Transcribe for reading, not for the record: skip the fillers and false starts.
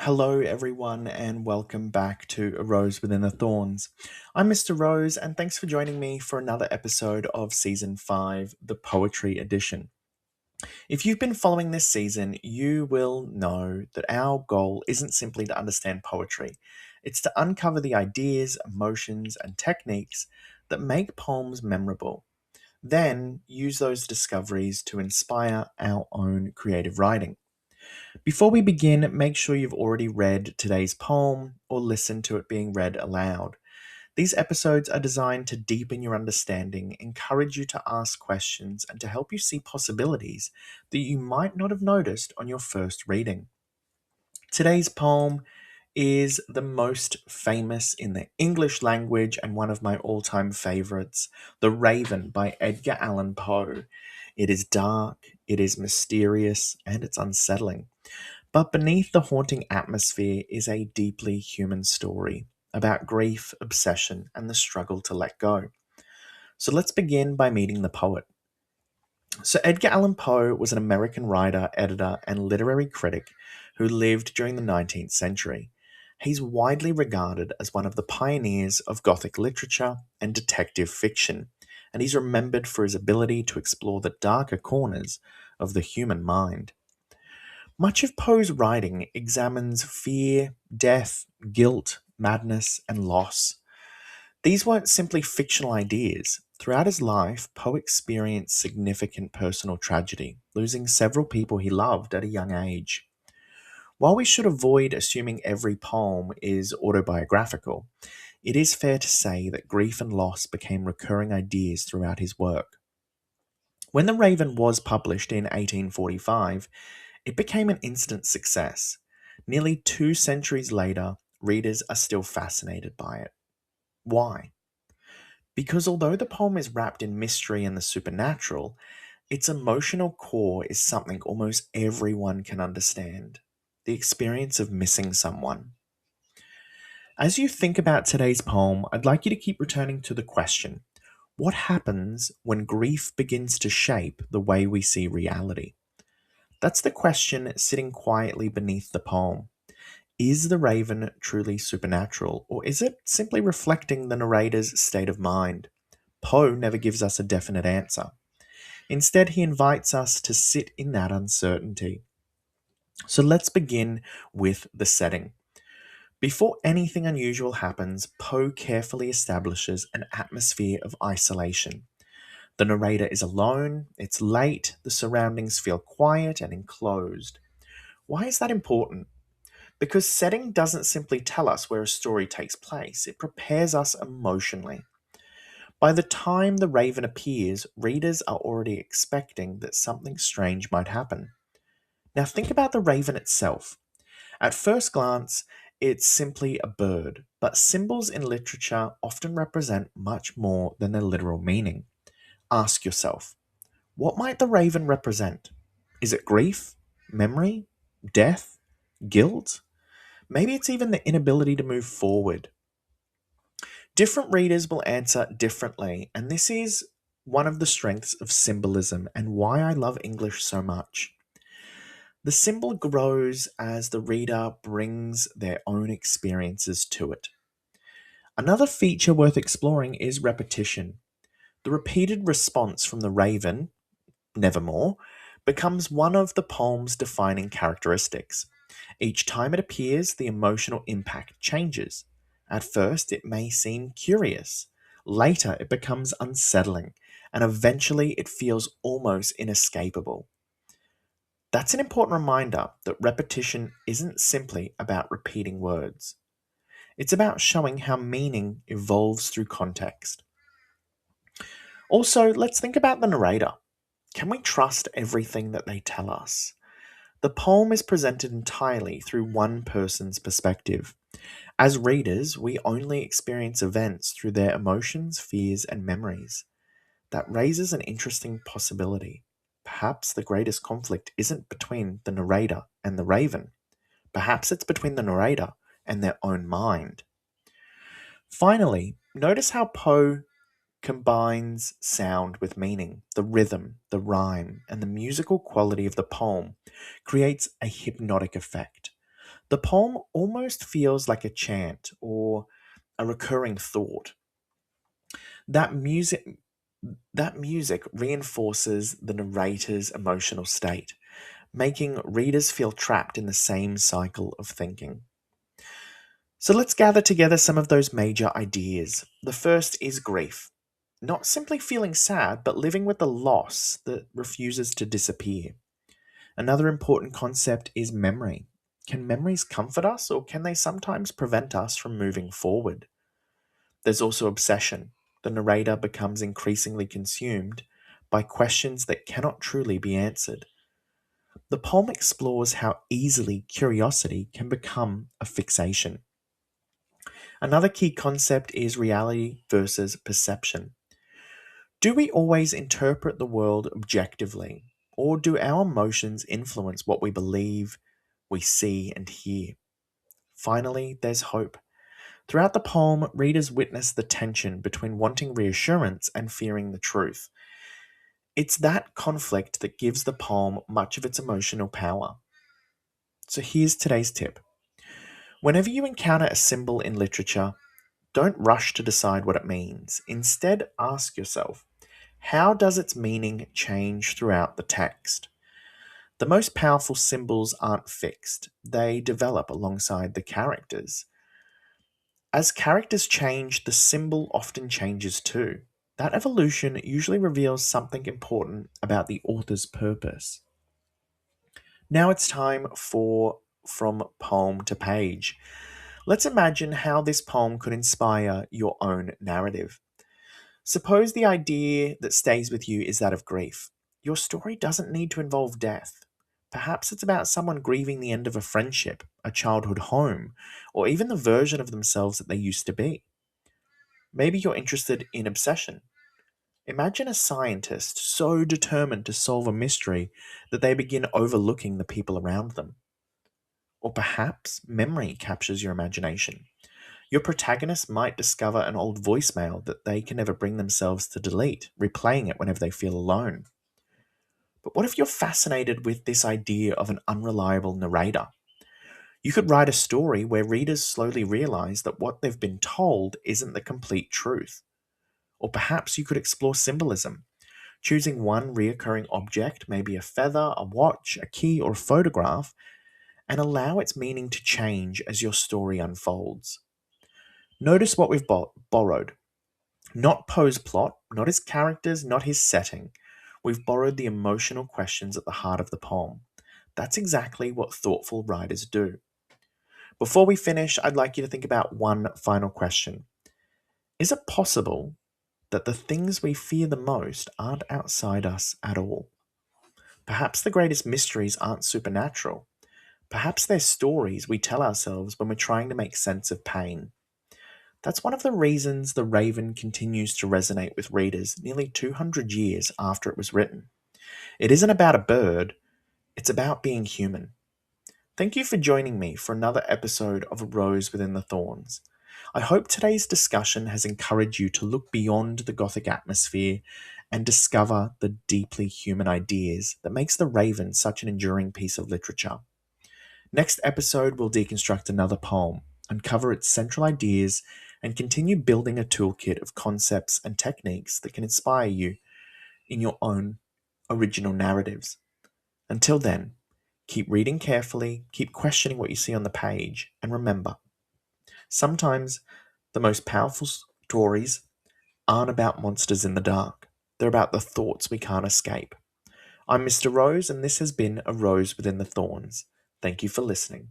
Hello, everyone, and welcome back to A Rose Within the Thorns. I'm Mr. Rose, and thanks for joining me for another episode of Season 5, the Poetry Edition. If you've been following this season, you will know that our goal isn't simply to understand poetry, it's to uncover the ideas, emotions, and techniques that make poems memorable. Then use those discoveries to inspire our own creative writing. Before we begin, make sure you've already read today's poem or listened to it being read aloud. These episodes are designed to deepen your understanding, encourage you to ask questions, and to help you see possibilities that you might not have noticed on your first reading. Today's poem is the most famous in the English language and one of my all time favorites, The Raven by Edgar Allan Poe. It is dark, it is mysterious, and it's unsettling. But beneath the haunting atmosphere is a deeply human story about grief, obsession, and the struggle to let go. So let's begin by meeting the poet. So, Edgar Allan Poe was an American writer, editor, and literary critic who lived during the 19th century. He's widely regarded as one of the pioneers of Gothic literature and detective fiction, and he's remembered for his ability to explore the darker corners of the human mind. Much of Poe's writing examines fear, death, guilt, madness, and loss. These weren't simply fictional ideas. Throughout his life, Poe experienced significant personal tragedy, losing several people he loved at a young age. While we should avoid assuming every poem is autobiographical, it is fair to say that grief and loss became recurring ideas throughout his work. When The Raven was published in 1845, it became an instant success. Nearly 2 centuries later, readers are still fascinated by it. Why? Because although the poem is wrapped in mystery and the supernatural, its emotional core is something almost everyone can understand: the experience of missing someone. As you think about today's poem, I'd like you to keep returning to the question: what happens when grief begins to shape the way we see reality? That's the question sitting quietly beneath the poem. Is the raven truly supernatural, or is it simply reflecting the narrator's state of mind? Poe never gives us a definite answer. Instead, he invites us to sit in that uncertainty. So let's begin with the setting. Before anything unusual happens, Poe carefully establishes an atmosphere of isolation. The narrator is alone, it's late, the surroundings feel quiet and enclosed. Why is that important? Because setting doesn't simply tell us where a story takes place, it prepares us emotionally. By the time the raven appears, readers are already expecting that something strange might happen. Now, think about the raven itself. At first glance, it's simply a bird, but symbols in literature often represent much more than their literal meaning. Ask yourself, what might the raven represent? Is it grief, memory, death, guilt? Maybe it's even the inability to move forward. Different readers will answer differently, and this is one of the strengths of symbolism and why I love English so much. The symbol grows as the reader brings their own experiences to it. Another feature worth exploring is repetition. The repeated response from the raven, nevermore, becomes one of the poem's defining characteristics. Each time it appears, the emotional impact changes. At first, it may seem curious. Later, it becomes unsettling. And eventually, it feels almost inescapable. That's an important reminder that repetition isn't simply about repeating words. It's about showing how meaning evolves through context. Also, let's think about the narrator. Can we trust everything that they tell us? The poem is presented entirely through one person's perspective. As readers, we only experience events through their emotions, fears, and memories. That raises an interesting possibility. Perhaps the greatest conflict isn't between the narrator and the raven. Perhaps it's between the narrator and their own mind. Finally, notice how Poe combines sound with meaning. The rhythm, the rhyme, and the musical quality of the poem creates a hypnotic effect. The poem almost feels like a chant or a recurring thought. That music that music reinforces the narrator's emotional state, making readers feel trapped in the same cycle of thinking. So let's gather together some of those major ideas. The first is grief. Not simply feeling sad, but living with the loss that refuses to disappear. Another important concept is memory. Can memories comfort us, or can they sometimes prevent us from moving forward? There's also obsession. The narrator becomes increasingly consumed by questions that cannot truly be answered. The poem explores how easily curiosity can become a fixation. Another key concept is reality versus perception. Do we always interpret the world objectively, or do our emotions influence what we believe, we see, and hear? Finally, there's hope. Throughout the poem, readers witness the tension between wanting reassurance and fearing the truth. It's that conflict that gives the poem much of its emotional power. So here's today's tip. Whenever you encounter a symbol in literature, don't rush to decide what it means. Instead, ask yourself, how does its meaning change throughout the text? The most powerful symbols aren't fixed, they develop alongside the characters. As characters change, the symbol often changes too. That evolution usually reveals something important about the author's purpose. Now it's time for From Poem to Page. Let's imagine how this poem could inspire your own narrative. Suppose the idea that stays with you is that of grief. Your story doesn't need to involve death. Perhaps it's about someone grieving the end of a friendship, a childhood home, or even the version of themselves that they used to be. Maybe you're interested in obsession. Imagine a scientist so determined to solve a mystery that they begin overlooking the people around them. Or perhaps memory captures your imagination. Your protagonist might discover an old voicemail that they can never bring themselves to delete, replaying it whenever they feel alone. But what if you're fascinated with this idea of an unreliable narrator? You could write a story where readers slowly realize that what they've been told isn't the complete truth. Or perhaps you could explore symbolism, choosing one reoccurring object, maybe a feather, a watch, a key, or a photograph, and allow its meaning to change as your story unfolds. Notice what we've borrowed. Not Poe's plot, not his characters, not his setting. We've borrowed the emotional questions at the heart of the poem. That's exactly what thoughtful writers do. Before we finish, I'd like you to think about one final question. Is it possible that the things we fear the most aren't outside us at all? Perhaps the greatest mysteries aren't supernatural. Perhaps they're stories we tell ourselves when we're trying to make sense of pain. That's one of the reasons The Raven continues to resonate with readers nearly 200 years after it was written. It isn't about a bird, it's about being human. Thank you for joining me for another episode of A Rose Within the Thorns. I hope today's discussion has encouraged you to look beyond the Gothic atmosphere and discover the deeply human ideas that makes The Raven such an enduring piece of literature. Next episode, we'll deconstruct another poem, uncover its central ideas, and continue building a toolkit of concepts and techniques that can inspire you in your own original narratives. Until then, keep reading carefully, keep questioning what you see on the page, and remember, sometimes the most powerful stories aren't about monsters in the dark. They're about the thoughts we can't escape. I'm Mr. Rose, and this has been A Rose Within the Thorns. Thank you for listening.